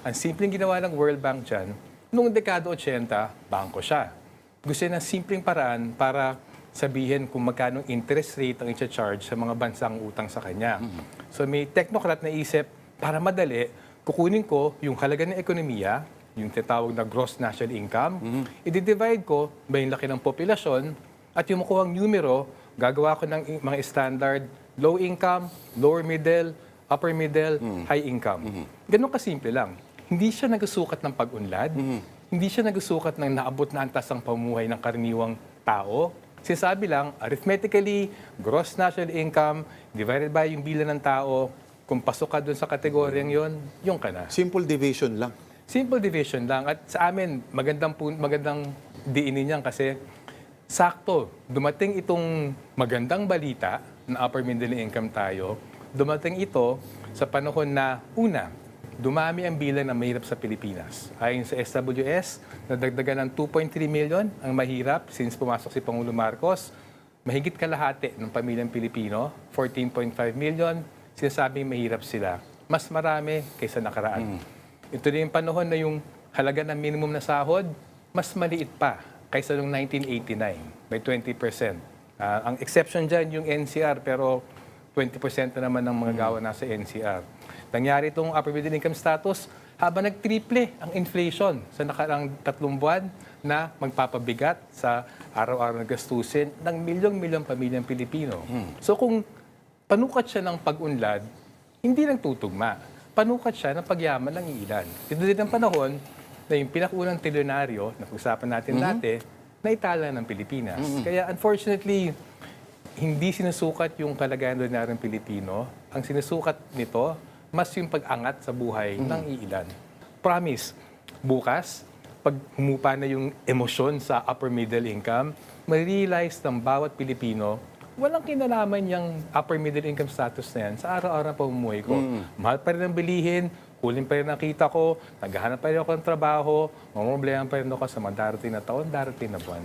Ang simpleng ginawa ng World Bank dyan, noong dekada 80, bangko siya. Gusto niya ng simpleng paraan para sabihin kung magkano interest rate ang i-charge sa mga bansang utang sa kanya. So may technocrat na isip, para madali, kukunin ko yung halaga ng ekonomiya, yung tinatawag na gross national income, i-divide ko by yung laki ng populasyon, at yung makuhang numero, gagawa ko ng mga standard low income, lower middle, upper middle, high income. Ganun kasimple lang. Hindi siya nagsusukat ng pag-unlad, hindi siya nagsusukat ng naabot na antas ang pamumuhay ng karaniwang tao. Sinasabi lang, arithmetically, gross national income divided by yung bilang ng tao, kung pasok ka dun sa kategoryang yon, yung ka na. Simple division lang. Simple division lang. At sa amin, magandang diinin niyan kasi sakto, dumating itong magandang balita na upper middle income tayo, dumating ito sa panahon na una, dumami ang bilang ng mahirap sa Pilipinas. Ayon sa SWS, nadagdagan ng 2.3 million ang mahirap since pumasok si Pangulo Marcos. Mahigit kalahati ng pamilyang Pilipino, 14.5 million, sinasabing mahirap sila. Mas marami kaysa nakaraan. Ito din yung panahon na yung halaga ng minimum na sahod, mas maliit pa kaysa noong 1989, by 20%. Ang exception dyan yung NCR, pero 20% na naman ng mga gawa nasa NCR. Nangyari itong upper middle income status habang nag-triple ang inflation sa nakarang 3 buwan na magpapabigat sa araw-araw na gastusin ng milyong-milyong pamilyang Pilipino. So kung panukat siya ng pag-unlad, hindi lang tutugma. Panukat siya ng pagyaman ng ilan. Ito din ang panahon na yung pinakunang trilyonaryo na pag-usapan natin dati, na itala ng Pilipinas. Kaya unfortunately, hindi sinusukat yung kalagayan ng ordinaryong Pilipino. Ang sinusukat nito, mas yung pag-angat sa buhay ng iilan. Promise, bukas, pag humupa na yung emosyon sa upper middle income, ma-realize ng bawat Pilipino, walang kinalaman yung upper middle income status na yan sa araw-araw na pamumuhay ko. Mahal pa rin ang bilihin, huling pa rin nakita ko, naghahanap pa rin ako ng trabaho, mamumblema pa rin ako sa mga darating na taon, darating na buwan.